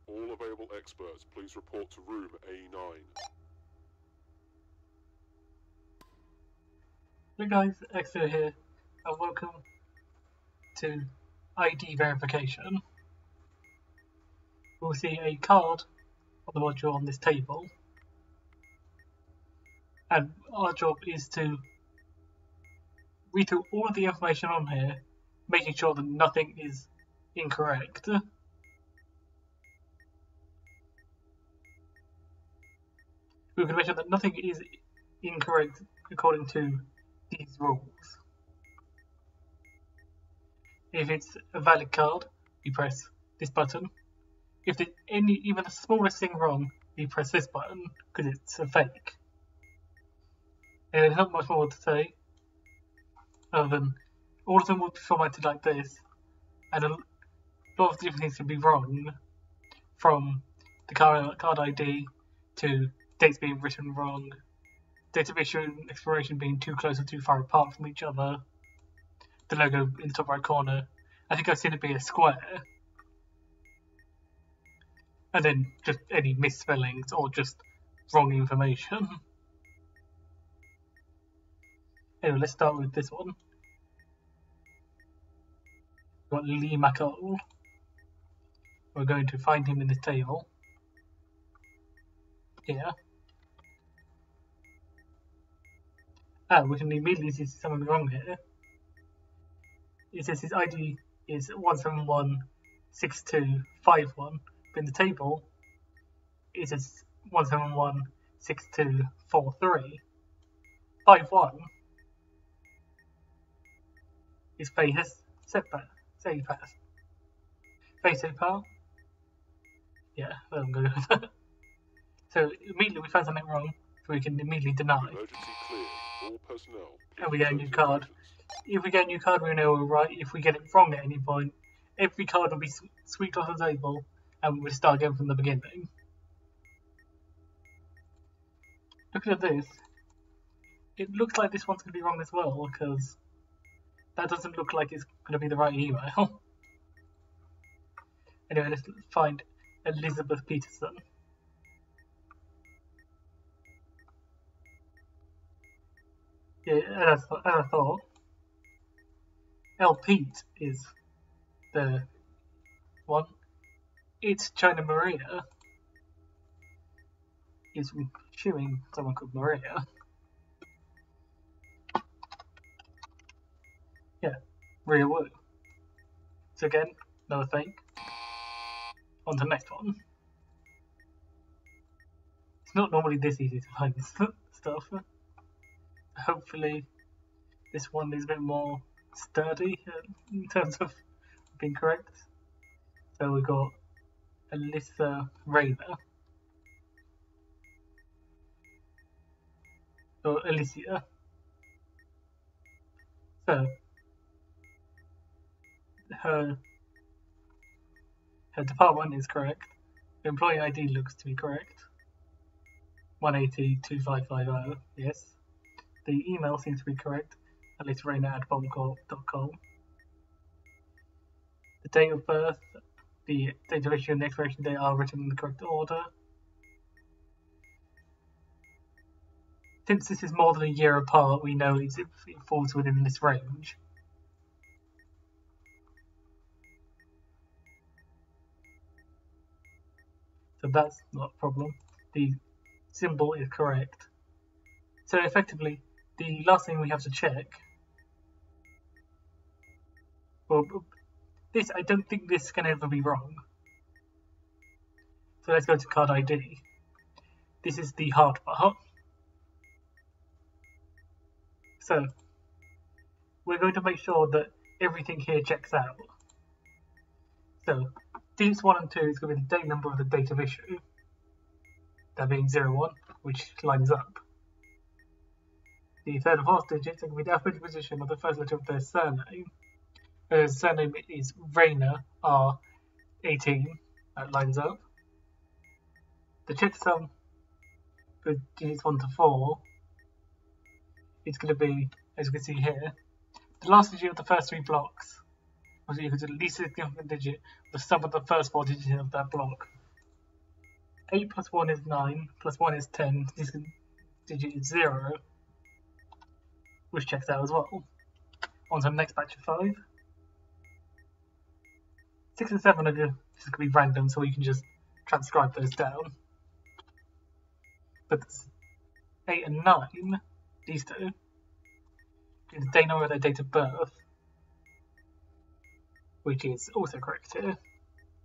All available experts, please report to room A9. Hey guys, Exo here, and welcome to ID verification. We'll see a card on the module on this table, and our job is to read through all of the information on here, making sure that nothing is incorrect. We can make sure that nothing is incorrect according to these rules. If it's a valid card, we press this button. If there's even the smallest thing wrong, we press this button because it's a fake. And there's not much more to say other than all of them will be formatted like this, and a lot of different things can be wrong, from the card ID to dates being written wrong, date of issue and expiration being too close or too far apart from each other, the logo in the top right corner. I think I've seen it be a square. And then just any misspellings or just wrong information. Anyway, let's start with this one. We've got Lee McCall. We're going to find him in this table. Here. We can immediately see something wrong here. It says his ID is 1716251, but in the table it says 1716243. 51 is Face's setback. Say pass. Face pass. Yeah, I'm going with that. So immediately we found something wrong, so we can immediately deny. Emergency cleared. All personnel. And we get a new card. If we get a new card, we know we're right. If we get it wrong at any point, every card will be swept off the table, and we'll start again from the beginning. Looking at this, it looks like this one's going to be wrong as well, because that doesn't look like it's going to be the right email. Anyway, let's find Elizabeth Peterson. Yeah, as I thought, L. Pete is the one. It's China Maria. Is chewing someone called Maria. Yeah, Maria Wu. So again, another fake. On to the next one. It's not normally this easy to find this stuff. Hopefully this one is a bit more sturdy in terms of being correct. So we've got Alyssa Rayner. Or Alicia. So her department is correct. The employee ID looks to be correct. 1802550, yes. The email seems to be correct, AlyciaRayner@bombcorp.com. The date of birth, the date of issue and the expiration date are written in the correct order. Since this is more than a year apart, we know it falls within this range. So that's not a problem. The symbol is correct. So effectively, the last thing we have to check, well, this, I don't think this can ever be wrong. So let's go to card ID. This is the hard part. So we're going to make sure that everything here checks out. So digits 1 and 2 is going to be the date number of the date of issue, that being 01, which lines up. The third and fourth digits are going to be the alphabetical position of the first letter of their surname. Their surname is Rayner, R18, that lines up. The checksum for digits 1 to 4 is going to be, as you can see here, the last digit of the first 3 blocks was equal to the least significant digit of the sum of the first 4 digits of that block. 8 plus 1 is 9, plus 1 is 10, this digit is 0, which checks out as well. On to the next batch of 5. 6 and 7 are just going to be random, so we can just transcribe those down. But 8 and 9, these two, they know their date of birth, which is also correct here.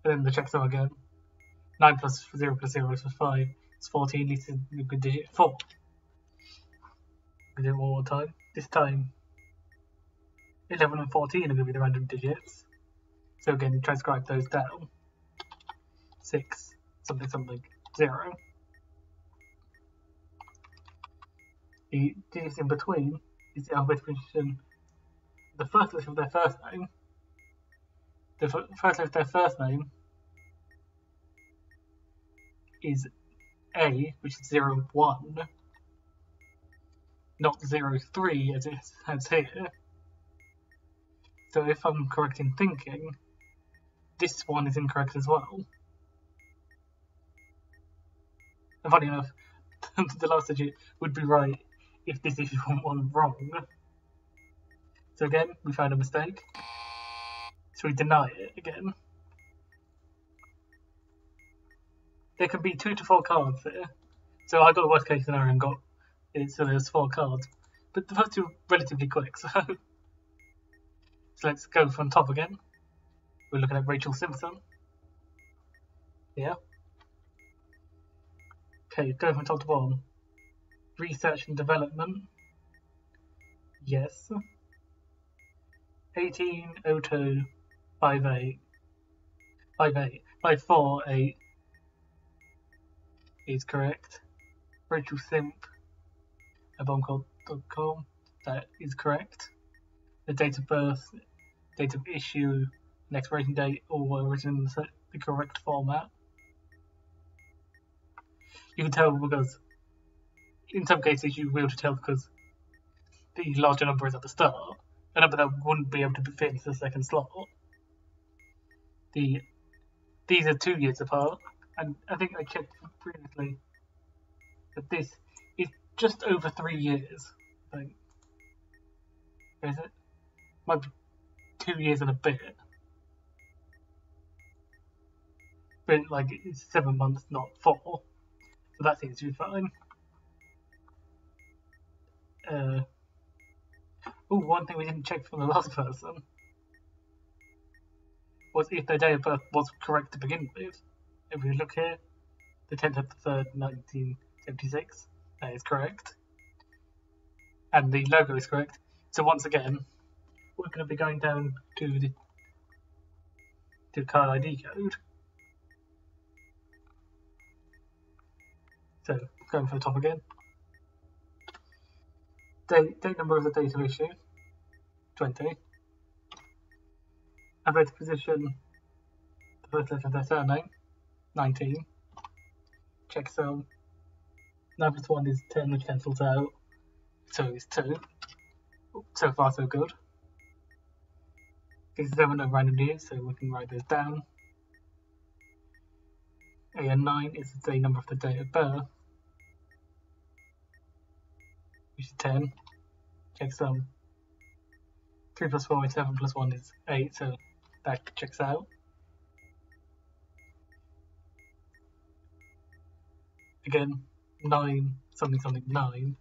And then the checksum again. 9 plus 0 plus 0 is 5. It's 14, leads to a good digit 4. We do it one more time. This time, 11 and 14 are going to be the random digits. So again, transcribe those down. 6, something, something, 0. The digits in between is the alphabetical position. The first letter of their first name. The first letter of their first name is A, which is 0, 1, not 0, 3 as it has here. So if I'm correct in thinking, this one is incorrect as well. And funny enough, the last digit would be right if this is one wrong. So again, we found a mistake. So we deny it again. There can be 2 to 4 cards here. So I got the worst case scenario and got it, so there's 4 cards. But the first two are relatively quick, so let's go from top again. We're looking at Rachel Simpson. Yeah. Okay, go from top to bottom. Research and development. Yes. 1802 58 58 548 is correct. Rachel Simp at bombcult.com, that is correct. The date of birth, date of issue, and expiration date all were written in the correct format. You can tell because in some cases you will be able to tell because the larger number is at the start, a number that wouldn't be able to fit into the second slot. These are 2 years apart, and I think I checked previously that this is just over 3 years. I think. Is it? Might be 2 years and a bit. But like it's 7 months, not 4. So that seems to be fine. One thing we didn't check from the last person was if their date of birth was correct to begin with. If we look here, the 10th of the 3rd, 1976, that is correct. And the logo is correct. So once again, we're going to be going down to the card ID code. So going for the top again. Date number of the date of issue, 20. Alphabetical position, the first letter of their surname, 19. Checksum, 9 plus 1 is 10, which cancels out, so it's 2. So far so good. 6 and 7 are random digits, so we can write those down. 8 and 9 is the number of the date of birth, which is 10. Checksum. 3 plus 4 is 7 plus 1 is 8, so that checks out. Again, 9, something, something, 9.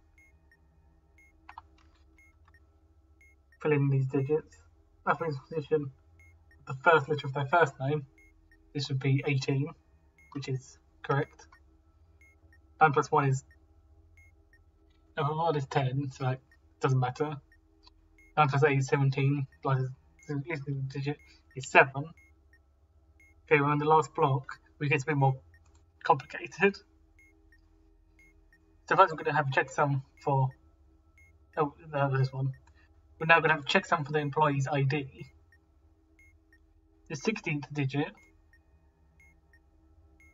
Fill in these digits. Alphabetical position, the first letter of their first name, this would be 18, which is correct. 9 plus 1 is 10, so that doesn't matter. 9 plus 8 is 17, plus the digit is 7. Okay, we're on the last block, we get a bit more complicated. So first we're going to have a checksum for, this one. We're now going to have a checksum for the employee's ID. The 16th digit,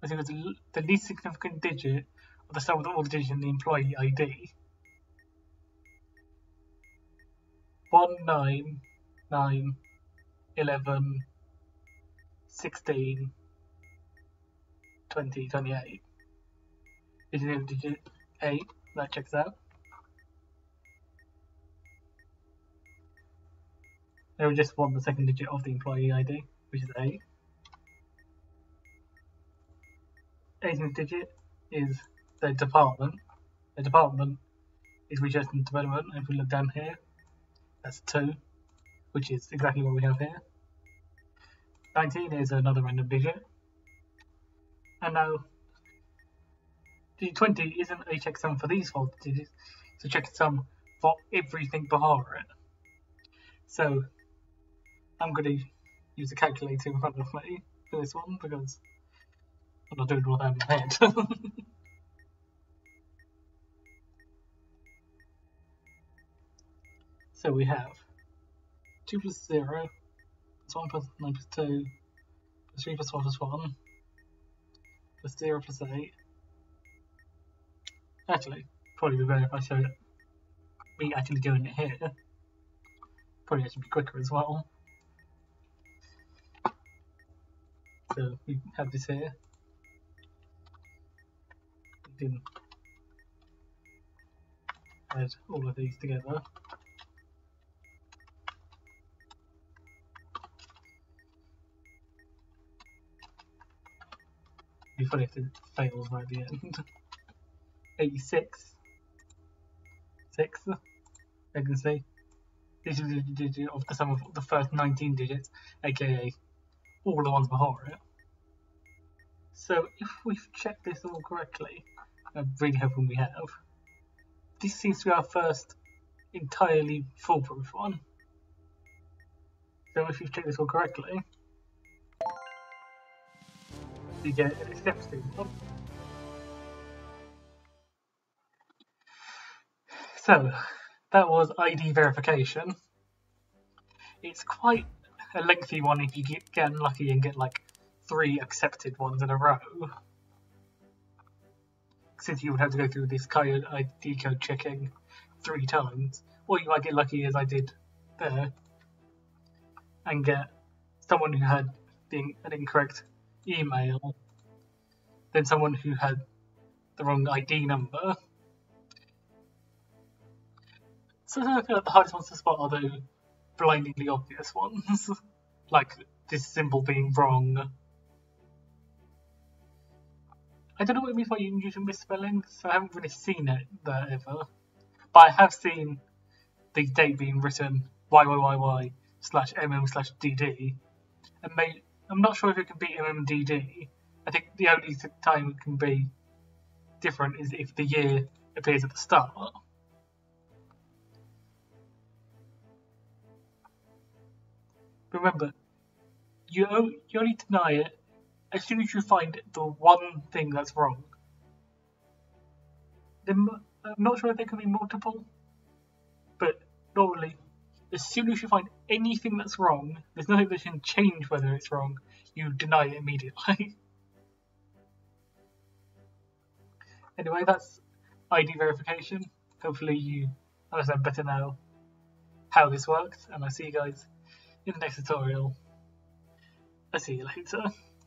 I think it's the least significant digit of the sum of all the digits in the employee ID. 1, 9, 9, 11, 16, 20, 28. is the digit 8. That checks out. Now we just want the second digit of the employee ID, which is 8. 18th digit is the department. The department is research and development. And if we look down here, that's 2, which is exactly what we have here. 19 is another random digit. And now, the 20 isn't a checksum for these 4 digits, it's a checksum for everything before it. So, I'm going to use a calculator in front of me for this one because I'm not doing all that in my head. So we have 2 plus 0, plus 1 plus 9 plus 2, plus 3 plus 4 plus 1, plus 0 plus 8. Actually, probably be better if I showed me actually doing it here. Probably actually be quicker as well. So we have this here. We can add all of these together. It'd be funny if it fails right at the end. 86. 6. I can see. This is the digit of the sum of the first 19 digits, aka all the ones before it. So if we've checked this all correctly, I'm really hoping we have, this seems to be our first entirely foolproof one. So if you've checked this all correctly, you get an accepted one. So that was ID verification. It's quite a lengthy one if you get unlucky and get like 3 accepted ones in a row, since you would have to go through this ID code checking 3 times. Or you might get lucky as I did there and get someone who had an incorrect email, then someone who had the wrong ID number. So I feel like the hardest ones to spot are the blindingly obvious ones, like this symbol being wrong. I don't know what it means by unusual misspelling, so I haven't really seen it there ever. But I have seen the date being written YYYY/MM/DD, and I'm not sure if it can be MMDD. I think the only time it can be different is if the year appears at the start. Remember, you only deny it as soon as you find the one thing that's wrong. I'm not sure if there can be multiple, but normally, as soon as you find anything that's wrong, there's nothing that can change whether it's wrong, you deny it immediately. Anyway, that's ID verification. Hopefully you understand better now how this works, and I'll see you guys in the next tutorial. I'll see you later.